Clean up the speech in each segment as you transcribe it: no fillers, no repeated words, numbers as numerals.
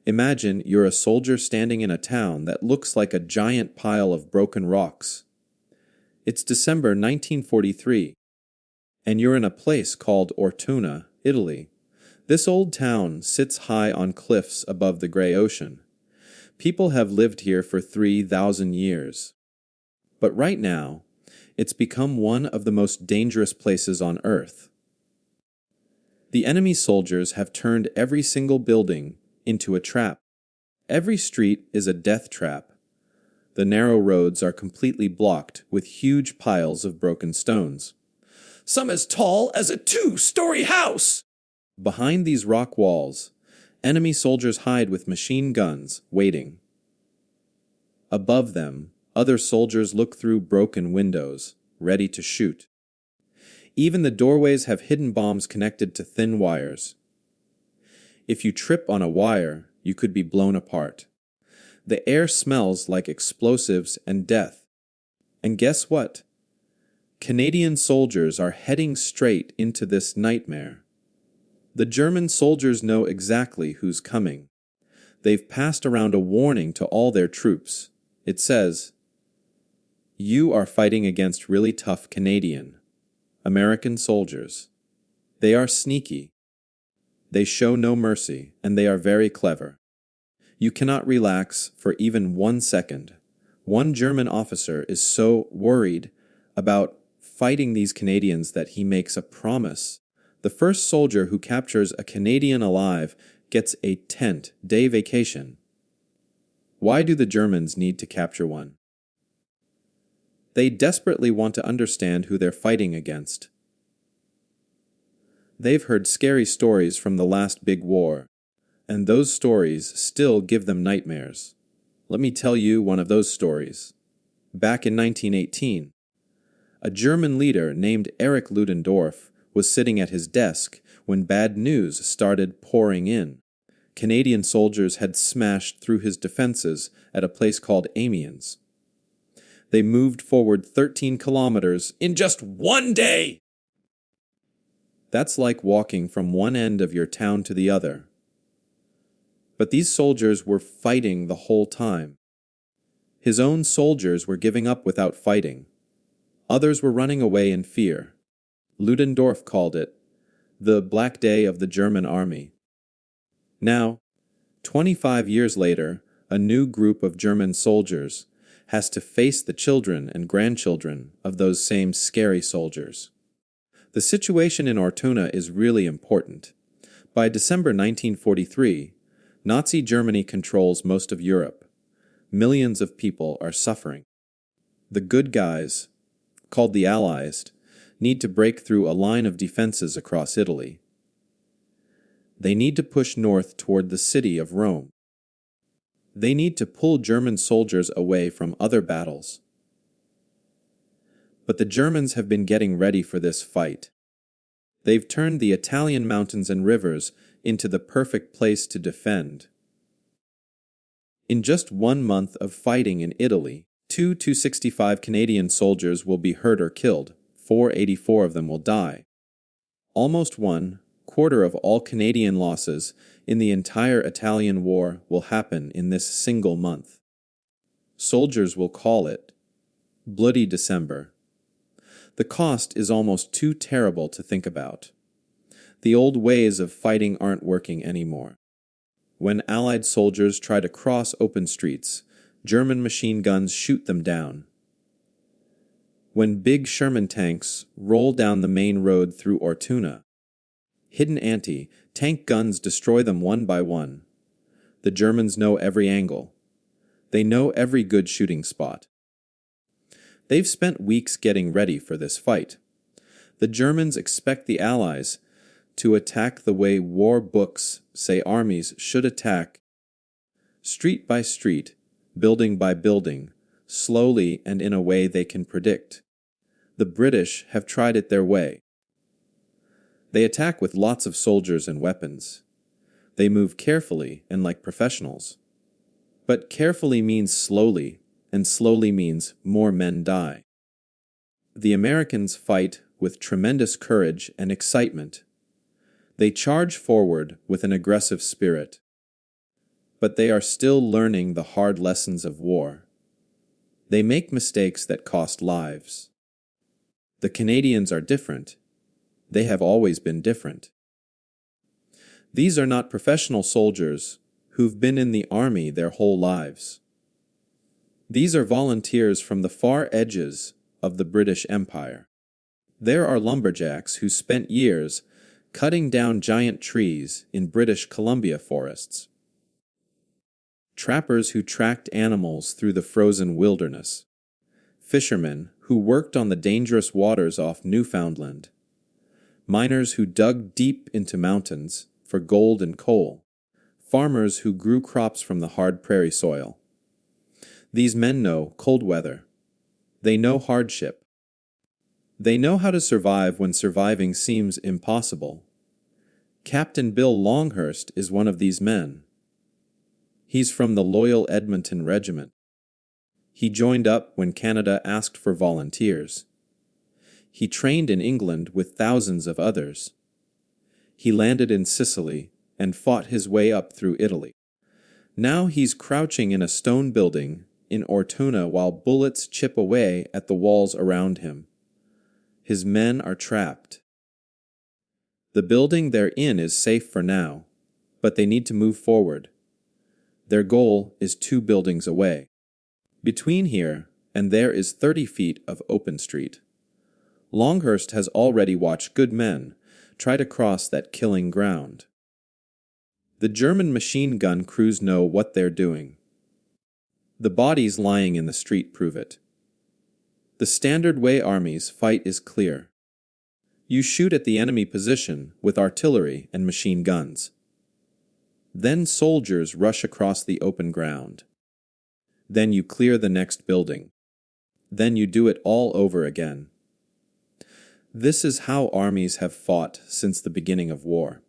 Imagine you're a soldier standing in a town that looks like a giant pile of broken rocks. It's December 1943, and you're in a place called Ortona, Italy. This old town sits high on cliffs above the gray ocean. People have lived here for 3,000 years. But right now, it's become one of the most dangerous places on Earth. The enemy soldiers have turned every single building into a trap. Every street is a death trap. The narrow roads are completely blocked with huge piles of broken stones. Some as tall as a 2-story house! Behind these rock walls, enemy soldiers hide with machine guns, waiting. Above them, other soldiers look through broken windows, ready to shoot. Even the doorways have hidden bombs connected to thin wires. If you trip on a wire, you could be blown apart. The air smells like explosives and death. And guess what? Canadian soldiers are heading straight into this nightmare. The German soldiers know exactly who's coming. They've passed around a warning to all their troops. It says, "You are fighting against really tough American soldiers. They are sneaky. They show no mercy, and they are very clever. You cannot relax for even 1 second. One German officer is so worried about fighting these Canadians that he makes a promise. The first soldier who captures a Canadian alive gets a 10-day vacation." Why do the Germans need to capture one? They desperately want to understand who they're fighting against. They've heard scary stories from the last big war, and those stories still give them nightmares. Let me tell you one of those stories. Back in 1918, a German leader named Erich Ludendorff was sitting at his desk when bad news started pouring in. Canadian soldiers had smashed through his defenses at a place called Amiens. They moved forward 13 kilometers in just 1 day! That's like walking from one end of your town to the other. But these soldiers were fighting the whole time. His own soldiers were giving up without fighting. Others were running away in fear. Ludendorff called it the Black Day of the German Army. Now, 25 years later, a new group of German soldiers has to face the children and grandchildren of those same scary soldiers. The situation in Ortona is really important. By December 1943, Nazi Germany controls most of Europe. Millions of people are suffering. The good guys, called the Allies, need to break through a line of defenses across Italy. They need to push north toward the city of Rome. They need to pull German soldiers away from other battles. But the Germans have been getting ready for this fight. They've turned the Italian mountains and rivers into the perfect place to defend. In just 1 month of fighting in Italy, 265 Canadian soldiers will be hurt or killed. 484 of them will die. Almost 1/4 of all Canadian losses in the entire Italian war will happen in this single month. Soldiers will call it Bloody December. The cost is almost too terrible to think about. The old ways of fighting aren't working anymore. When Allied soldiers try to cross open streets, German machine guns shoot them down. When big Sherman tanks roll down the main road through Ortona, hidden anti-tank guns destroy them one by one. The Germans know every angle. They know every good shooting spot. They've spent weeks getting ready for this fight. The Germans expect the Allies to attack the way war books say armies should attack, street by street, building by building, slowly and in a way they can predict. The British have tried it their way. They attack with lots of soldiers and weapons. They move carefully and like professionals. But carefully means slowly, and slowly means more men die. The Americans fight with tremendous courage and excitement. They charge forward with an aggressive spirit. but they are still learning the hard lessons of war. They make mistakes that cost lives. The Canadians are different. They have always been different. These are not professional soldiers who've been in the army their whole lives. These are volunteers from the far edges of the British Empire. There are lumberjacks who spent years cutting down giant trees in British Columbia forests. Trappers who tracked animals through the frozen wilderness. Fishermen who worked on the dangerous waters off Newfoundland. Miners who dug deep into mountains for gold and coal. Farmers who grew crops from the hard prairie soil. These men know cold weather. They know hardship. They know how to survive when surviving seems impossible. Captain Bill Longhurst is one of these men. He's from the loyal Edmonton Regiment. He joined up when Canada asked for volunteers. He trained in England with thousands of others. He landed in Sicily and fought his way up through Italy. Now he's crouching in a stone building in Ortona while bullets chip away at the walls around him. His men are trapped. The building they're in is safe for now, but they need to move forward. Their goal is 2 buildings away. Between here and there is 30 feet of open street. Longhurst has already watched good men try to cross that killing ground. The German machine gun crews know what they're doing. The bodies lying in the street prove it. The standard way armies fight is clear. You shoot at the enemy position with artillery and machine guns. Then soldiers rush across the open ground. Then you clear the next building. Then you do it all over again. This is how armies have fought since the beginning of war.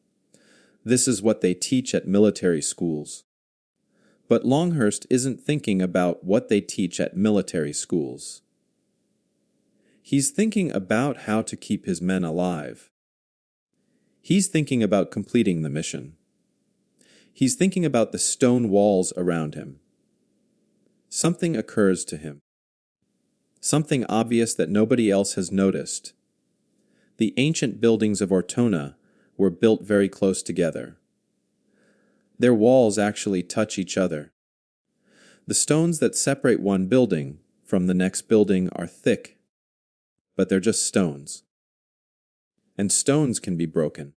This is what they teach at military schools. But Longhurst isn't thinking about what they teach at military schools. He's thinking about how to keep his men alive. He's thinking about completing the mission. He's thinking about the stone walls around him. Something occurs to him. Something obvious that nobody else has noticed. The ancient buildings of Ortona were built very close together. Their walls actually touch each other. The stones that separate one building from the next building are thick, but they're just stones. And stones can be broken.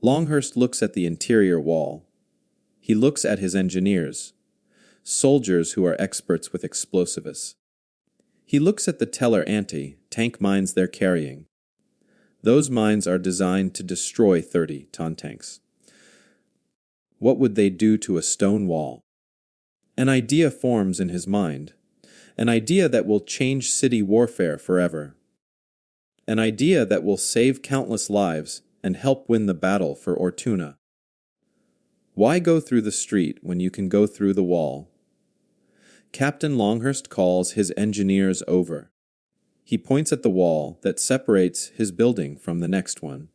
Longhurst looks at the interior wall. He looks at his engineers, soldiers who are experts with explosives. He looks at the Teller anti-tank mines they're carrying. Those mines are designed to destroy 30-ton tanks. What would they do to a stone wall? An idea forms in his mind, an idea that will change city warfare forever. An idea that will save countless lives and help win the battle for Ortona. Why go through the street when you can go through the wall? Captain Longhurst calls his engineers over. He points at the wall that separates his building from the next one.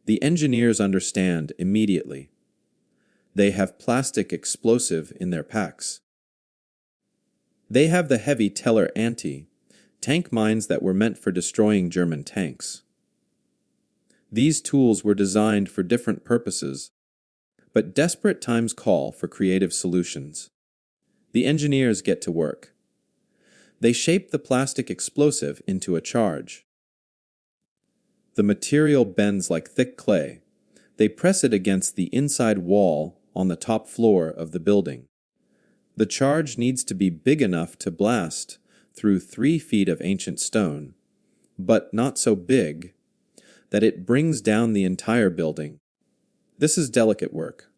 The engineers understand immediately. They have plastic explosive in their packs. They have the heavy Teller anti-tank mines that were meant for destroying German tanks. These tools were designed for different purposes, but desperate times call for creative solutions. The engineers get to work. They shape the plastic explosive into a charge. The material bends like thick clay. They press it against the inside wall on the top floor of the building. The charge needs to be big enough to blast through 3 feet of ancient stone, but not so big that it brings down the entire building. This is delicate work.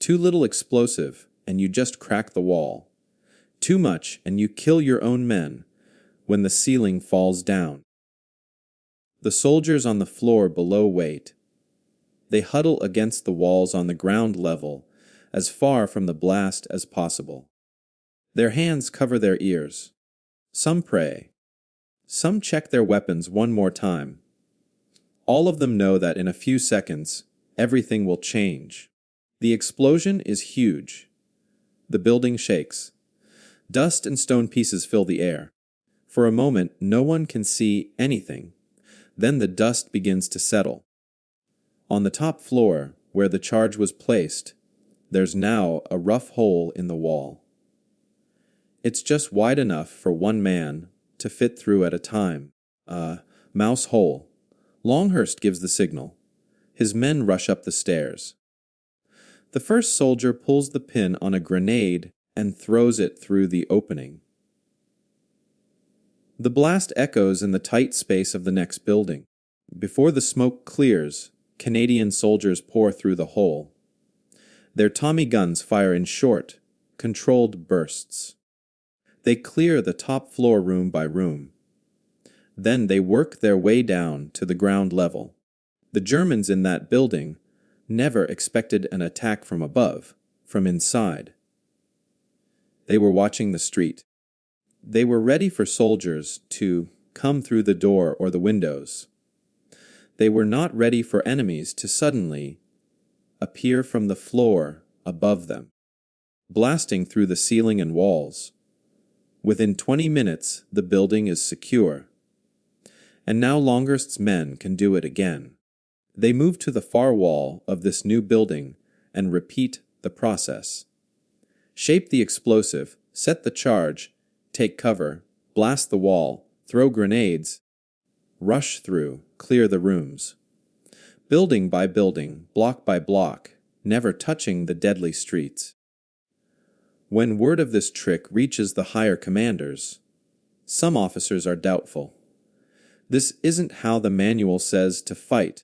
Too little explosive, and you just crack the wall. Too much, and you kill your own men when the ceiling falls down. The soldiers on the floor below wait. They huddle against the walls on the ground level, as far from the blast as possible. Their hands cover their ears. Some pray. Some check their weapons one more time. All of them know that in a few seconds, everything will change. The explosion is huge. The building shakes. Dust and stone pieces fill the air. For a moment, no one can see anything. Then the dust begins to settle. On the top floor, where the charge was placed, there's now a rough hole in the wall. It's just wide enough for one man to fit through at a time. Mouse hole. Longhurst gives the signal. His men rush up the stairs. The first soldier pulls the pin on a grenade and throws it through the opening. The blast echoes in the tight space of the next building. Before the smoke clears, Canadian soldiers pour through the hole. Their Tommy guns fire in short, controlled bursts. They clear the top floor room by room. Then they work their way down to the ground level. The Germans in that building never expected an attack from above, from inside. They were watching the street. They were ready for soldiers to come through the door or the windows. They were not ready for enemies to suddenly appear from the floor above them, blasting through the ceiling and walls. Within 20 minutes, the building is secure. And now Longhurst's men can do it again. They move to the far wall of this new building and repeat the process. Shape the explosive, set the charge, take cover, blast the wall, throw grenades, rush through, clear the rooms. Building by building, block by block, never touching the deadly streets. When word of this trick reaches the higher commanders, some officers are doubtful. This isn't how the manual says to fight.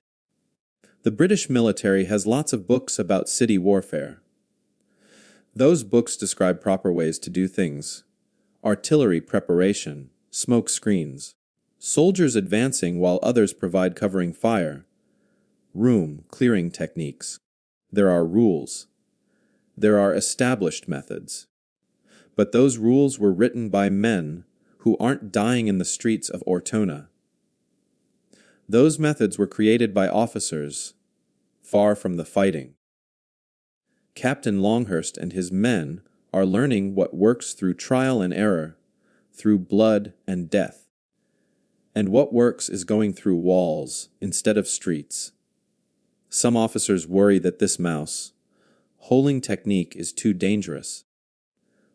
The British military has lots of books about city warfare. Those books describe proper ways to do things. Artillery preparation, smoke screens, soldiers advancing while others provide covering fire, room clearing techniques. There are rules. There are established methods. But those rules were written by men who aren't dying in the streets of Ortona. Those methods were created by officers far from the fighting. Captain Longhurst and his men are learning what works through trial and error, through blood and death. And what works is going through walls instead of streets. Some officers worry that this holing technique is too dangerous.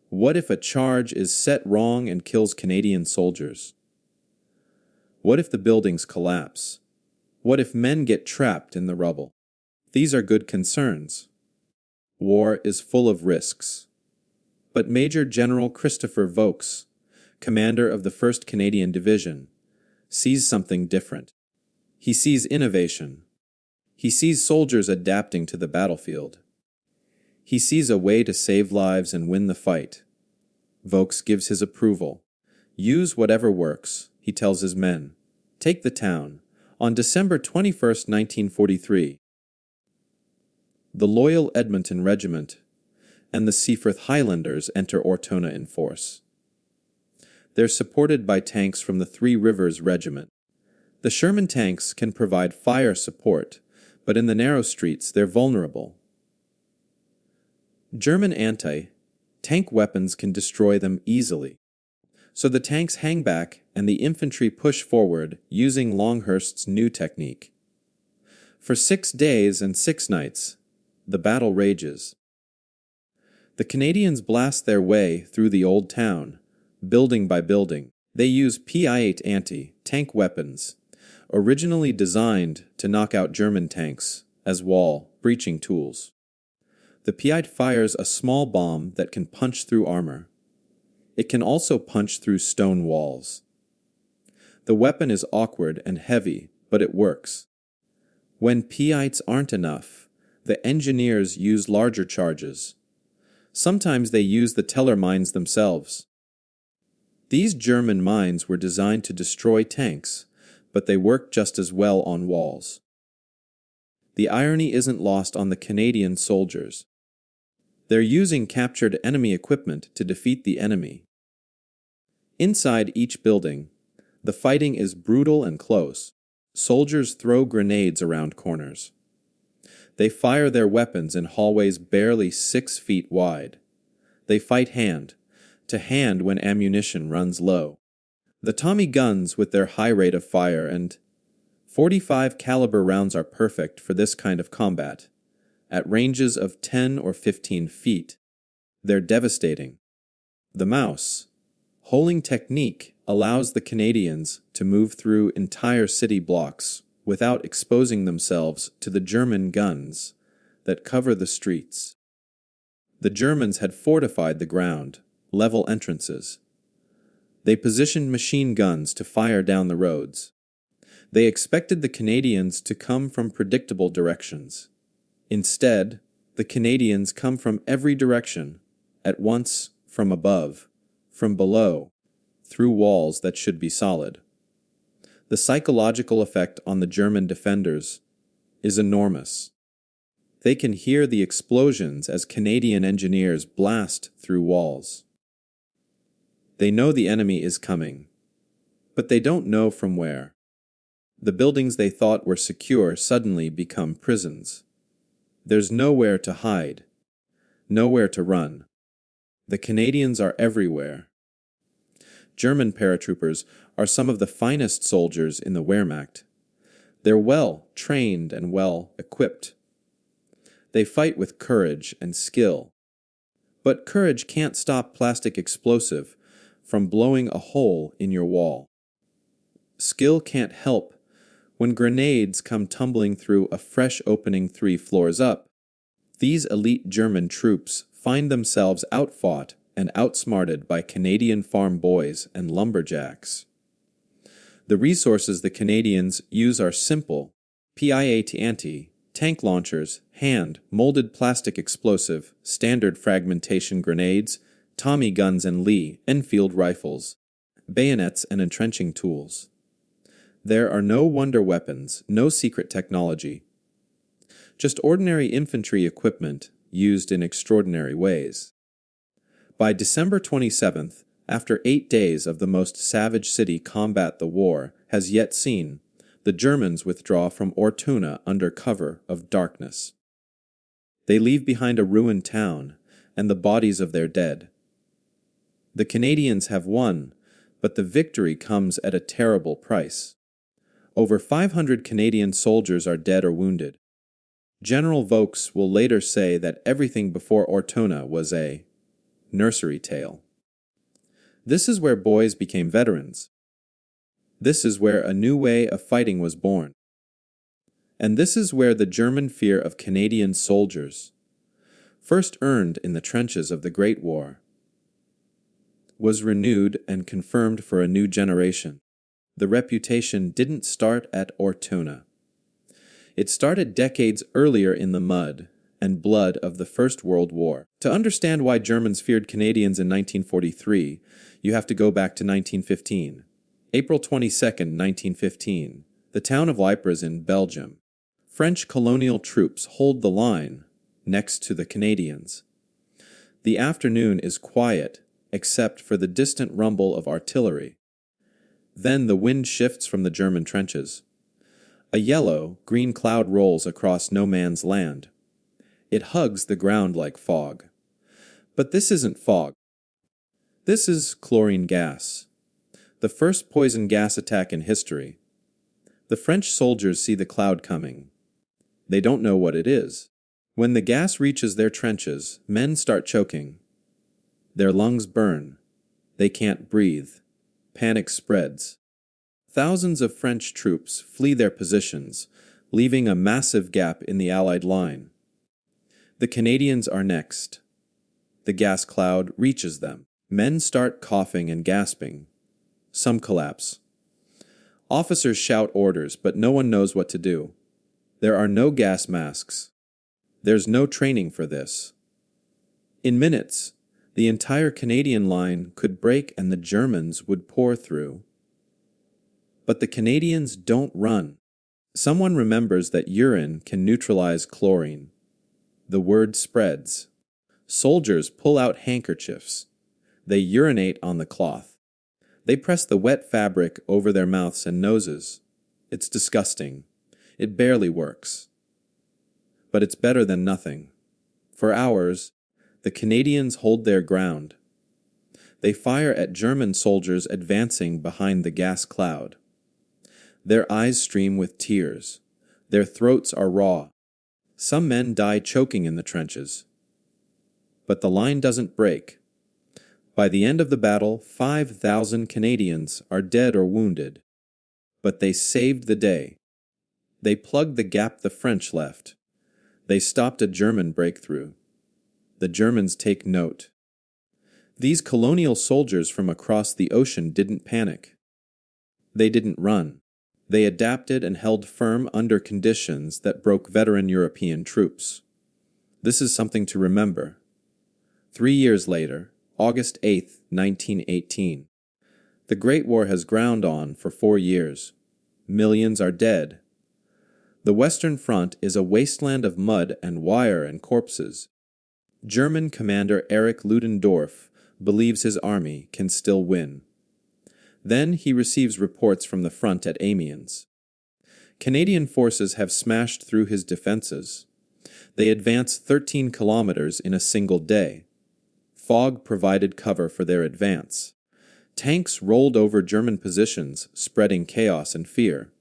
What if a charge is set wrong and kills Canadian soldiers? What if the buildings collapse? What if men get trapped in the rubble? These are good concerns. War is full of risks. But Major General Christopher Vokes, commander of the 1st Canadian Division, sees something different. He sees innovation. He sees soldiers adapting to the battlefield. He sees a way to save lives and win the fight. Vokes gives his approval. Use whatever works, he tells his men. Take the town. On December 21st, 1943, the Loyal Edmonton Regiment and the Seaforth Highlanders enter Ortona in force. They're supported by tanks from the Three Rivers Regiment. The Sherman tanks can provide fire support, but in the narrow streets they're vulnerable. German anti-tank weapons can destroy them easily. So the tanks hang back and the infantry push forward using Longhurst's new technique. For 6 days and 6 nights, the battle rages. The Canadians blast their way through the old town, building by building. They use P-8 anti-tank weapons, originally designed to knock out German tanks, as wall breaching tools. The P-8 fires a small bomb that can punch through armor. It can also punch through stone walls. The weapon is awkward and heavy, but it works. When P-8s aren't enough, the engineers use larger charges. Sometimes they use the Teller mines themselves. These German mines were designed to destroy tanks, but they work just as well on walls. The irony isn't lost on the Canadian soldiers. They're using captured enemy equipment to defeat the enemy. Inside each building, the fighting is brutal and close. Soldiers throw grenades around corners. They fire their weapons in hallways barely 6 feet wide. They fight hand to hand when ammunition runs low. The Tommy guns with their high rate of fire and .45 caliber rounds are perfect for this kind of combat. At ranges of 10 or 15 feet, they're devastating. The mouse holing technique allows the Canadians to move through entire city blocks without exposing themselves to the German guns that cover the streets. The Germans had fortified the ground, level entrances. They positioned machine guns to fire down the roads. They expected the Canadians to come from predictable directions. Instead, the Canadians come from every direction, at once, from above, from below, through walls that should be solid. The psychological effect on the German defenders is enormous. They can hear the explosions as Canadian engineers blast through walls. They know the enemy is coming, but they don't know from where. The buildings they thought were secure suddenly become prisons. There's nowhere to hide, nowhere to run. The Canadians are everywhere. German paratroopers are some of the finest soldiers in the Wehrmacht. They're well trained and well equipped. They fight with courage and skill. But courage can't stop plastic explosive from blowing a hole in your wall. Skill can't help when grenades come tumbling through a fresh opening 3 floors up. These elite German troops find themselves outfought and outsmarted by Canadian farm boys and lumberjacks. The resources the Canadians use are simple: PIAT, tank launchers, hand-molded plastic explosive, standard fragmentation grenades, Tommy guns and Lee Enfield rifles, bayonets and entrenching tools. There are no wonder weapons, no secret technology. Just ordinary infantry equipment used in extraordinary ways. By December 27th, after 8 days of the most savage city combat the war has yet seen, the Germans withdraw from Ortona under cover of darkness. They leave behind a ruined town and the bodies of their dead. The Canadians have won, but the victory comes at a terrible price. Over 500 Canadian soldiers are dead or wounded. General Vaux will later say that everything before Ortona was a nursery tale. This is where boys became veterans. This is where a new way of fighting was born. And this is where the German fear of Canadian soldiers, first earned in the trenches of the Great War, was renewed and confirmed for a new generation. The reputation didn't start at Ortona. It started decades earlier in the mud and blood of the First World War. To understand why Germans feared Canadians in 1943, you have to go back to 1915. April 22nd, 1915, the town of Ypres in Belgium. French colonial troops hold the line next to the Canadians. The afternoon is quiet, except for the distant rumble of artillery. Then the wind shifts from the German trenches. A yellow-green cloud rolls across no man's land. It hugs the ground like fog. But this isn't fog. This is chlorine gas, the first poison gas attack in history. The French soldiers see the cloud coming. They don't know what it is. When the gas reaches their trenches, men start choking. Their lungs burn. They can't breathe. Panic spreads. Thousands of French troops flee their positions, leaving a massive gap in the Allied line. The Canadians are next. The gas cloud reaches them. Men start coughing and gasping. Some collapse. Officers shout orders, but no one knows what to do. There are no gas masks. There's no training for this. In minutes, the entire Canadian line could break and the Germans would pour through. But the Canadians don't run. Someone remembers that urine can neutralize chlorine. The word spreads. Soldiers pull out handkerchiefs. They urinate on the cloth. They press the wet fabric over their mouths and noses. It's disgusting. It barely works. but it's better than nothing. For hours, the Canadians hold their ground. They fire at German soldiers advancing behind the gas cloud. Their eyes stream with tears. Their throats are raw. Some men die choking in the trenches. But the line doesn't break. By the end of the battle, 5,000 Canadians are dead or wounded. But they saved the day. They plugged the gap the French left. They stopped a German breakthrough. The Germans take note. These colonial soldiers from across the ocean didn't panic. They didn't run. They adapted and held firm under conditions that broke veteran European troops. This is something to remember. 3 years later, August 8, 1918. The Great War has ground on for 4 years. Millions are dead. The Western Front is a wasteland of mud and wire and corpses. German commander Erich Ludendorff believes his army can still win. Then he receives reports from the front at Amiens. Canadian forces have smashed through his defenses. They advance 13 kilometers in a single day. Fog provided cover for their advance. Tanks rolled over German positions, spreading chaos and fear.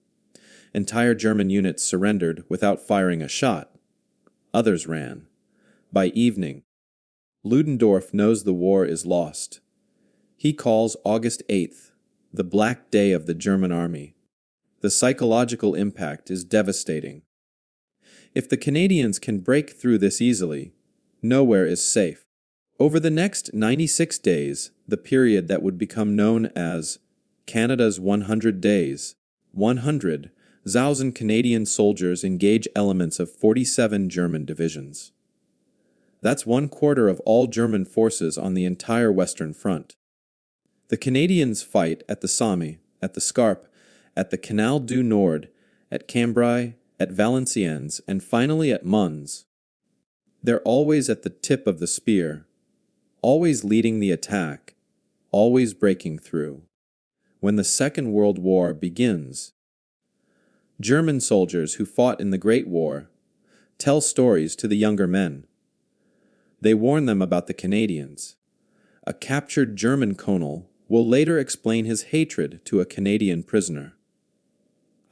Entire German units surrendered without firing a shot. Others ran. By evening, Ludendorff knows the war is lost. He calls August 8th the Black Day of the German army. The psychological impact is devastating. If the Canadians can break through this easily, nowhere is safe. Over the next 96 days, the period that would become known as Canada's 100 Days, 100,000 Canadian soldiers engage elements of 47 German divisions. That's 1/4 of all German forces on the entire Western Front. The Canadians fight at the Somme, at the Scarpe, at the Canal du Nord, at Cambrai, at Valenciennes, and finally at Mons. They're always at the tip of the spear, always leading the attack, always breaking through. When the Second World War begins, German soldiers who fought in the Great War tell stories to the younger men. They warn them about the Canadians. A captured German colonel will later explain his hatred to a Canadian prisoner.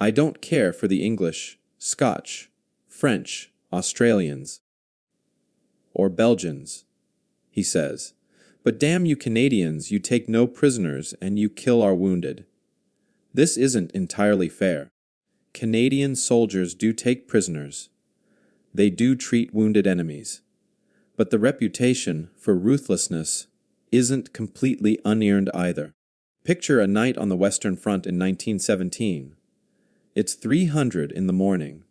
I don't care for the English, Scotch, French, Australians, or Belgians, he says, but damn you Canadians, you take no prisoners and you kill our wounded. This isn't entirely fair. Canadian soldiers do take prisoners. They do treat wounded enemies. But the reputation for ruthlessness isn't completely unearned either. Picture a night on the Western Front in 1917. It's 300 in the morning.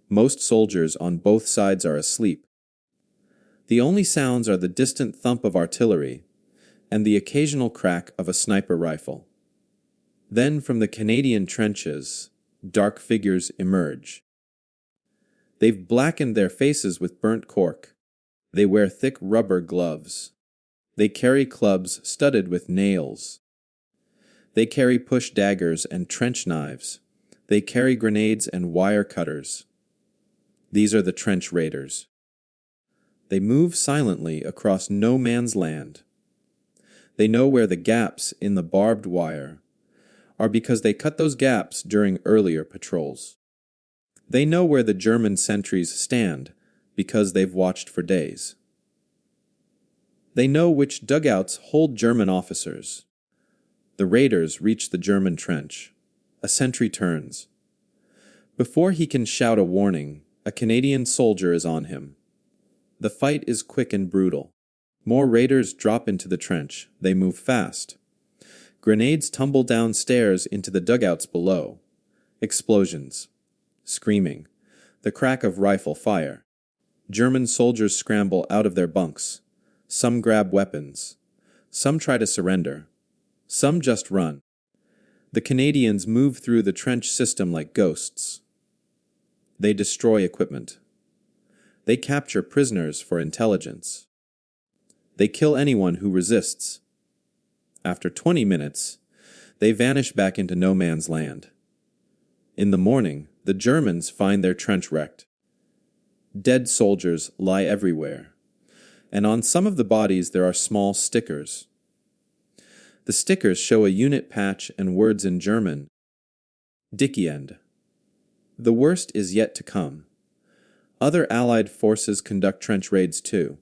Most soldiers on both sides are asleep. The only sounds are the distant thump of artillery and the occasional crack of a sniper rifle. Then from the Canadian trenches, dark figures emerge. They've blackened their faces with burnt cork. They wear thick rubber gloves. They carry clubs studded with nails. They carry push daggers and trench knives. They carry grenades and wire cutters. These are the trench raiders. They move silently across no man's land. They know where the gaps in the barbed wire are because they cut those gaps during earlier patrols. They know where the German sentries stand because they've watched for days. They know which dugouts hold German officers. The raiders reach the German trench. A sentry turns. Before he can shout a warning, a Canadian soldier is on him. The fight is quick and brutal. More raiders drop into the trench. They move fast. Grenades tumble downstairs into the dugouts below. Explosions. Screaming. The crack of rifle fire. German soldiers scramble out of their bunks. Some grab weapons. Some try to surrender. Some just run. The Canadians move through the trench system like ghosts. They destroy equipment. They capture prisoners for intelligence. They kill anyone who resists. After 20 minutes, they vanish back into no man's land. In the morning, the Germans find their trench wrecked. Dead soldiers lie everywhere, and on some of the bodies there are small stickers. The stickers show a unit patch and words in German, Dicky End. The worst is yet to come. Other Allied forces conduct trench raids too,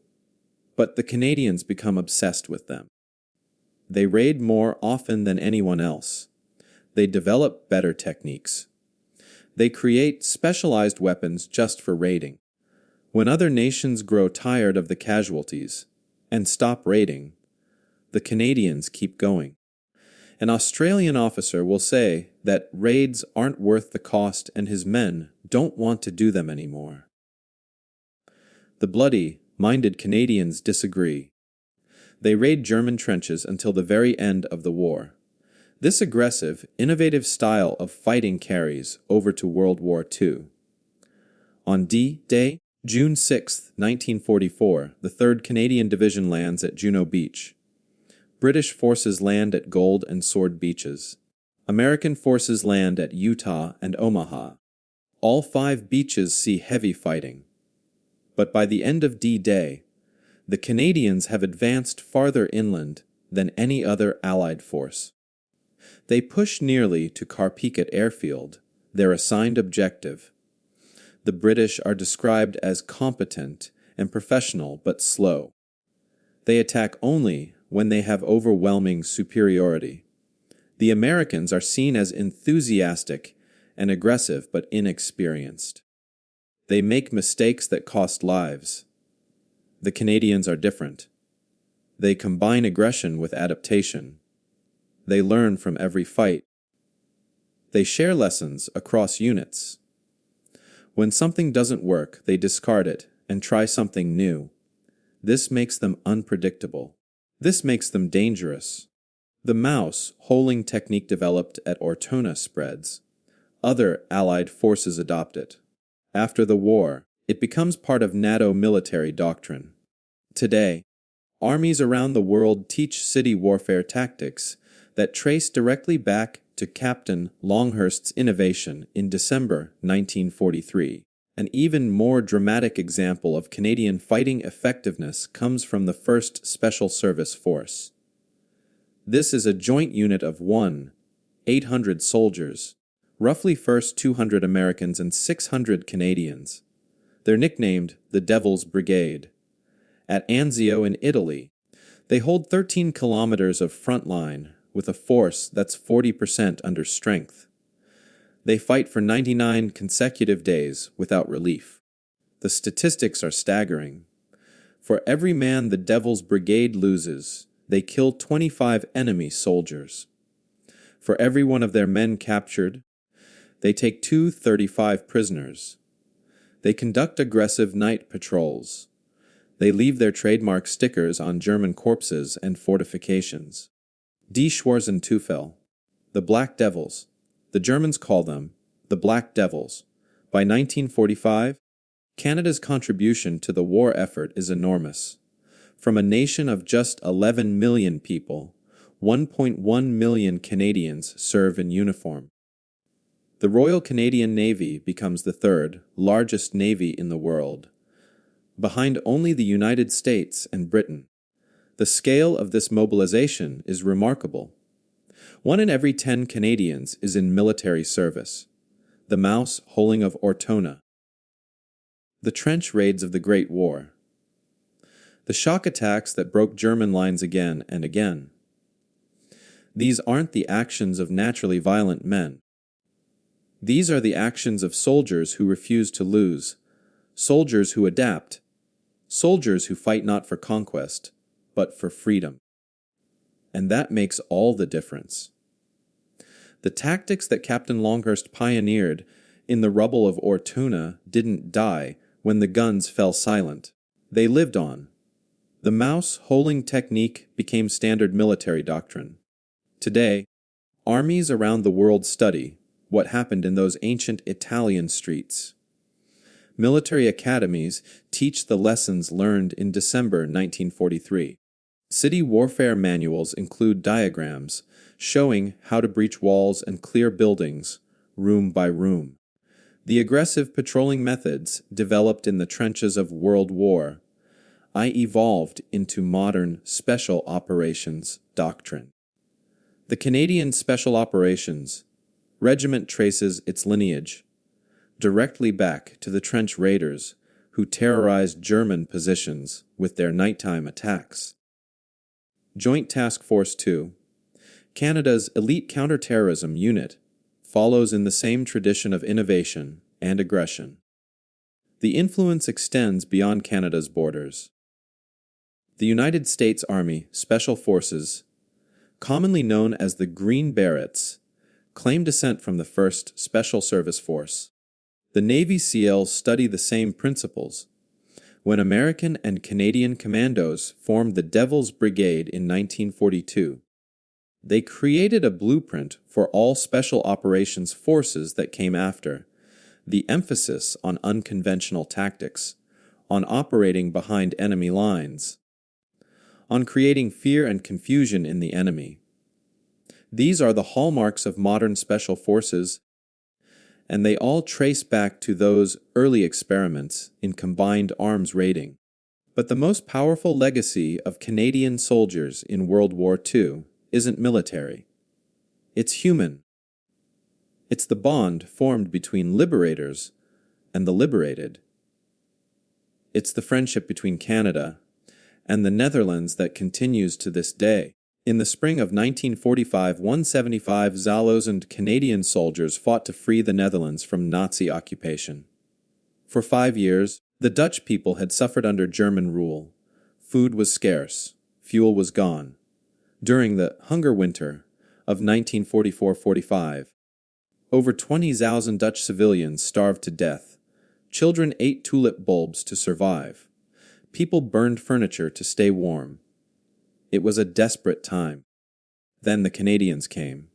but the Canadians become obsessed with them. They raid more often than anyone else. They develop better techniques. They create specialized weapons just for raiding. When other nations grow tired of the casualties and stop raiding, the Canadians keep going. An Australian officer will say that raids aren't worth the cost and his men don't want to do them anymore. The bloody-minded Canadians disagree. They raid German trenches until the very end of the war. This aggressive, innovative style of fighting carries over to World War II. On D-Day, June 6, 1944, the 3rd Canadian Division lands at Juno Beach. British forces land at Gold and Sword Beaches. American forces land at Utah and Omaha. All 5 beaches see heavy fighting. But by the end of D-Day, the Canadians have advanced farther inland than any other Allied force. They push nearly to Carpiquet Airfield, their assigned objective. The British are described as competent and professional but slow. They attack only when they have overwhelming superiority. The Americans are seen as enthusiastic and aggressive but inexperienced. They make mistakes that cost lives. The Canadians are different. They combine aggression with adaptation. They learn from every fight. They share lessons across units. When something doesn't work, they discard it and try something new. This makes them unpredictable. This makes them dangerous. The mouse holing technique developed at Ortona spreads. Other Allied forces adopt it. After the war, it becomes part of NATO military doctrine. Today, armies around the world teach city warfare tactics that trace directly back to Captain Longhurst's innovation in December 1943. An even more dramatic example of Canadian fighting effectiveness comes from the 1st Special Service Force. This is a joint unit of 800 soldiers, roughly first 200 Americans and 600 Canadians. They're nicknamed the Devil's Brigade. At Anzio in Italy, they hold 13 kilometers of front line with a force that's 40% under strength. They fight for 99 consecutive days without relief. The statistics are staggering. For every man the Devil's Brigade loses, they kill 25 enemy soldiers. For every one of their men captured, they take 235 prisoners. They conduct aggressive night patrols. They leave their trademark stickers on German corpses and fortifications. Die Schwarzen Teufel, the Black Devils. The Germans call them the Black Devils. By 1945, Canada's contribution to the war effort is enormous. From a nation of just 11 million people, 1.1 million Canadians serve in uniform. The Royal Canadian Navy becomes the 3rd largest navy in the world, behind only the United States and Britain. The scale of this mobilization is remarkable. 1 in every 10 Canadians is in military service. The mouse holing of Ortona. The trench raids of the Great War. The shock attacks that broke German lines again and again. These aren't the actions of naturally violent men. These are the actions of soldiers who refuse to lose, soldiers who adapt, soldiers who fight not for conquest, but for freedom. And that makes all the difference. The tactics that Captain Longhurst pioneered in the rubble of Ortona didn't die when the guns fell silent. They lived on. The mouse holing technique became standard military doctrine. Today, armies around the world study what happened in those ancient Italian streets. Military academies teach the lessons learned in December 1943. City warfare manuals include diagrams showing how to breach walls and clear buildings, room by room. The aggressive patrolling methods developed in the trenches of World War I evolved into modern Special Operations doctrine. The Canadian Special Operations Regiment traces its lineage directly back to the trench raiders who terrorized German positions with their nighttime attacks. Joint Task Force 2, Canada's elite counterterrorism unit, follows in the same tradition of innovation and aggression. The influence extends beyond Canada's borders. The United States Army Special Forces, commonly known as the Green Berets, claim descent from the 1st Special Service Force. The Navy SEALs study the same principles. When American and Canadian commandos formed the Devil's Brigade in 1942, they created a blueprint for all special operations forces that came after. The emphasis on unconventional tactics, on operating behind enemy lines, on creating fear and confusion in the enemy. These are the hallmarks of modern special forces, and they all trace back to those early experiments in combined arms raiding. But the most powerful legacy of Canadian soldiers in World War II isn't military. It's human. It's the bond formed between liberators and the liberated. It's the friendship between Canada and the Netherlands that continues to this day. In the spring of 1945, 175,000 Canadian soldiers fought to free the Netherlands from Nazi occupation. For 5 years, the Dutch people had suffered under German rule. Food was scarce, fuel was gone. During the hunger winter of 1944-45, over 20,000 Dutch civilians starved to death. Children ate tulip bulbs to survive. People burned furniture to stay warm. It was a desperate time. Then the Canadians came.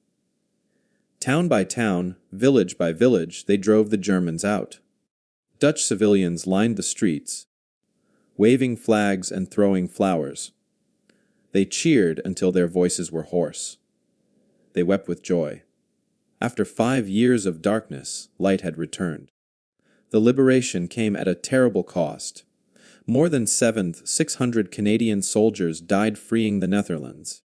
Town by town, village by village, they drove the Germans out. Dutch civilians lined the streets, waving flags and throwing flowers. They cheered until their voices were hoarse. They wept with joy. After 5 years of darkness, light had returned. The liberation came at a terrible cost. More than 600 Canadian soldiers died freeing the Netherlands.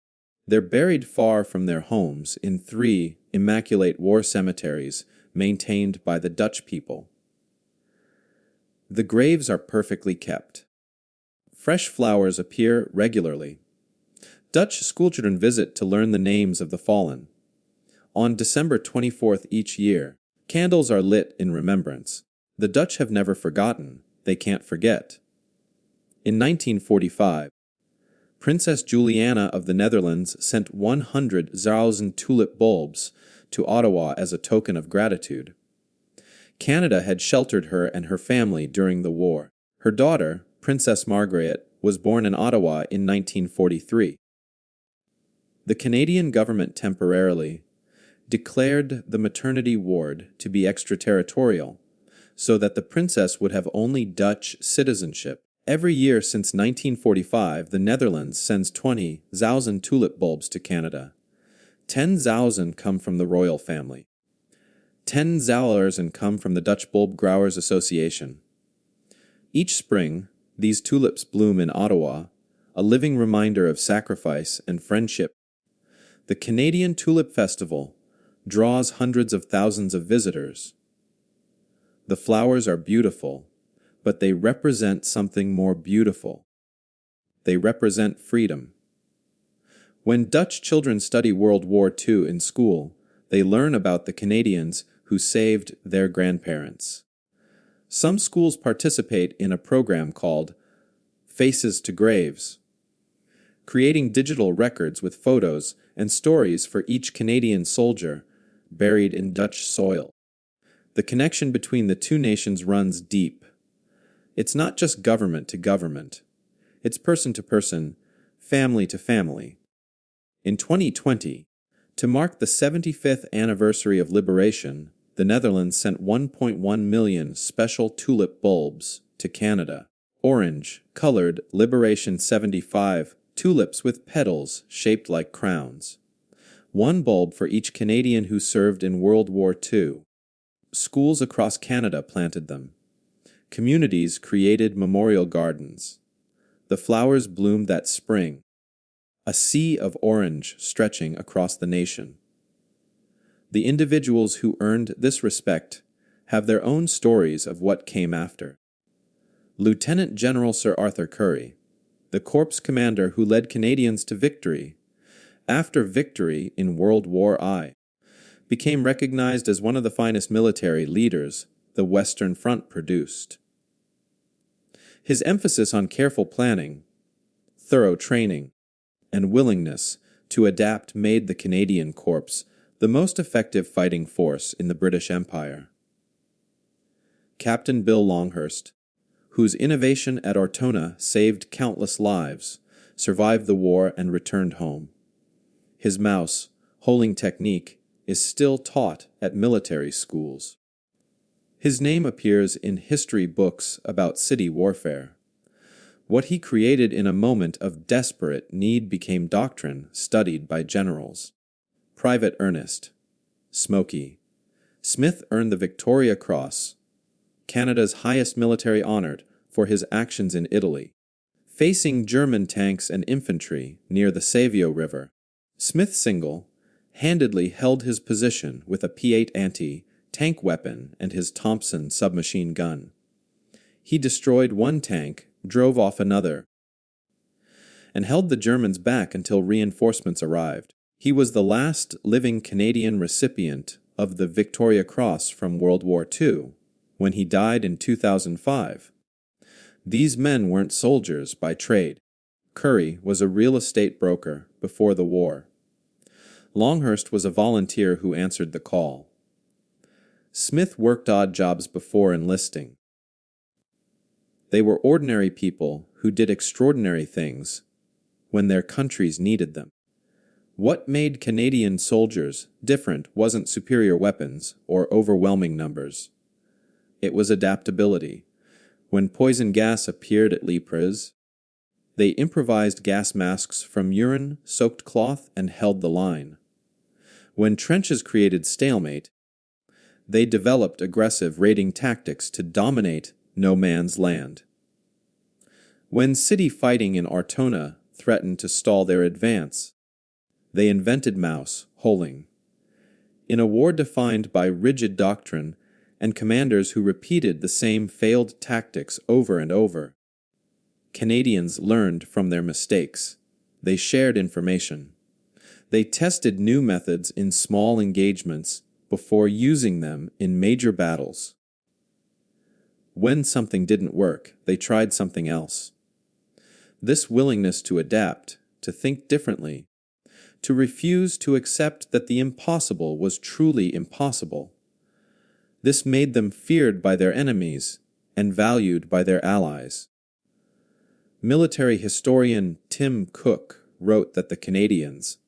They're buried far from their homes in 3 immaculate war cemeteries maintained by the Dutch people. The graves are perfectly kept. Fresh flowers appear regularly. Dutch schoolchildren visit to learn the names of the fallen. On December 24th each year, candles are lit in remembrance. The Dutch have never forgotten. They can't forget. In 1945, Princess Juliana of the Netherlands sent 100,000 tulip bulbs to Ottawa as a token of gratitude. Canada had sheltered her and her family during the war. Her daughter, Princess Margaret, was born in Ottawa in 1943. The Canadian government temporarily declared the maternity ward to be extraterritorial, so that the princess would have only Dutch citizenship. Every year since 1945, the Netherlands sends 20,000 tulip bulbs to Canada. 10,000 come from the royal family. 10,000 come from the Dutch Bulb Growers Association. Each spring, these tulips bloom in Ottawa, a living reminder of sacrifice and friendship. The Canadian Tulip Festival draws hundreds of thousands of visitors. The flowers are beautiful, but they represent something more beautiful. They represent freedom. When Dutch children study World War II in school, they learn about the Canadians who saved their grandparents. Some schools participate in a program called Faces to Graves, creating digital records with photos and stories for each Canadian soldier buried in Dutch soil. The connection between the two nations runs deep. It's not just government to government. It's person to person, family to family. In 2020, to mark the 75th anniversary of liberation, the Netherlands sent 1.1 million special tulip bulbs to Canada. Orange, colored Liberation 75 tulips with petals shaped like crowns. 1 bulb for each Canadian who served in World War II. Schools across Canada planted them. Communities created memorial gardens. The flowers bloomed that spring, a sea of orange stretching across the nation. The individuals who earned this respect have their own stories of what came after. Lieutenant General Sir Arthur Currie, the corps commander who led Canadians to victory, after victory in World War I, became recognized as one of the finest military leaders the Western Front produced. His emphasis on careful planning, thorough training, and willingness to adapt made the Canadian Corps the most effective fighting force in the British Empire. Captain Bill Longhurst, whose innovation at Ortona saved countless lives, survived the war and returned home. His mouse, holing technique, is still taught at military schools. His name appears in history books about city warfare. What he created in a moment of desperate need became doctrine studied by generals. Private Ernest, Smoky. Smith earned the Victoria Cross, Canada's highest military honor, for his actions in Italy. Facing German tanks and infantry near the Savio River, Smith single-handedly held his position with a P-8 anti-tank weapon and his Thompson submachine gun. He destroyed one tank, drove off another, and held the Germans back until reinforcements arrived. He was the last living Canadian recipient of the Victoria Cross from World War II, when he died in 2005. These men weren't soldiers by trade. Currie was a real estate broker before the war. Longhurst was a volunteer who answered the call. Smith worked odd jobs before enlisting. They were ordinary people who did extraordinary things when their countries needed them. What made Canadian soldiers different wasn't superior weapons or overwhelming numbers. It was adaptability. When poison gas appeared at Ypres, they improvised gas masks from urine-soaked cloth and held the line. When trenches created stalemate, they developed aggressive raiding tactics to dominate no man's land. When city fighting in Ortona threatened to stall their advance, they invented mouse holing. In a war defined by rigid doctrine and commanders who repeated the same failed tactics over and over, Canadians learned from their mistakes. They shared information. They tested new methods in small engagements before using them in major battles. When something didn't work, they tried something else. This willingness to adapt, to think differently, to refuse to accept that the impossible was truly impossible, this made them feared by their enemies and valued by their allies. Military historian Tim Cook wrote that the Canadians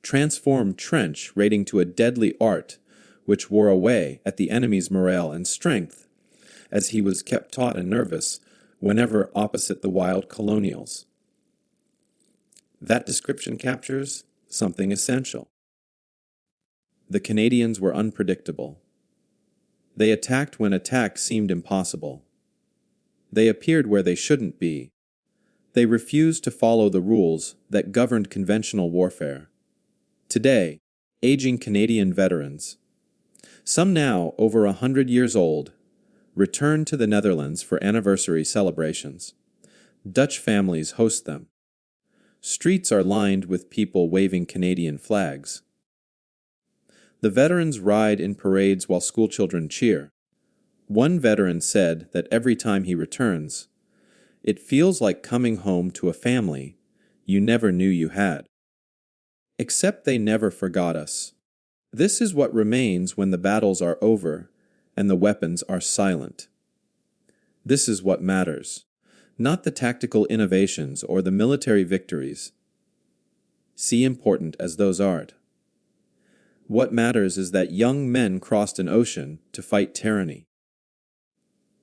transformed trench raiding to a deadly art which wore away at the enemy's morale and strength, as he was kept taut and nervous whenever opposite the wild colonials. That description captures something essential. The Canadians were unpredictable. They attacked when attack seemed impossible. They appeared where they shouldn't be. They refused to follow the rules that governed conventional warfare. Today, aging Canadian veterans, some now over 100 years old, return to the Netherlands for anniversary celebrations. Dutch families host them. Streets are lined with people waving Canadian flags. The veterans ride in parades while schoolchildren cheer. One veteran said that every time he returns, it feels like coming home to a family you never knew you had. Except they never forgot us. This is what remains when the battles are over and the weapons are silent. This is what matters, not the tactical innovations or the military victories. See important as those are. What matters is that young men crossed an ocean to fight tyranny.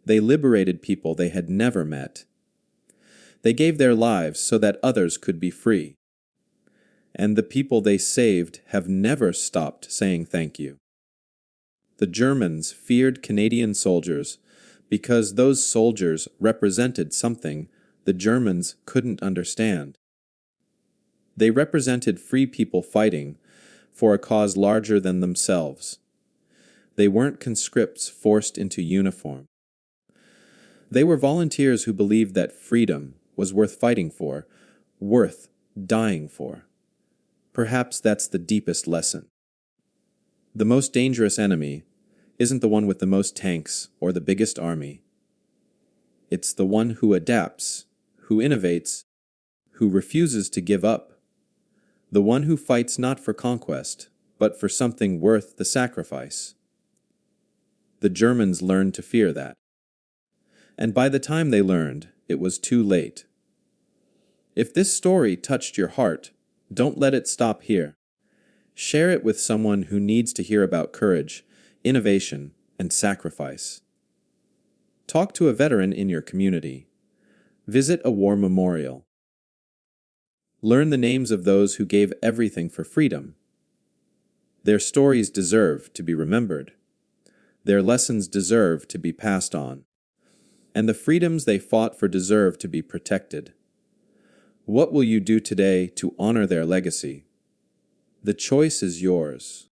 They liberated people they had never met. They gave their lives so that others could be free. And the people they saved have never stopped saying thank you. The Germans feared Canadian soldiers because those soldiers represented something the Germans couldn't understand. They represented free people fighting for a cause larger than themselves. They weren't conscripts forced into uniform. They were volunteers who believed that freedom was worth fighting for, worth dying for. Perhaps that's the deepest lesson. The most dangerous enemy isn't the one with the most tanks or the biggest army. It's the one who adapts, who innovates, who refuses to give up. The one who fights not for conquest, but for something worth the sacrifice. The Germans learned to fear that. And by the time they learned, it was too late. If this story touched your heart, don't let it stop here. Share it with someone who needs to hear about courage, innovation, and sacrifice. Talk to a veteran in your community. Visit a war memorial. Learn the names of those who gave everything for freedom. Their stories deserve to be remembered. Their lessons deserve to be passed on. And the freedoms they fought for deserve to be protected. What will you do today to honor their legacy? The choice is yours.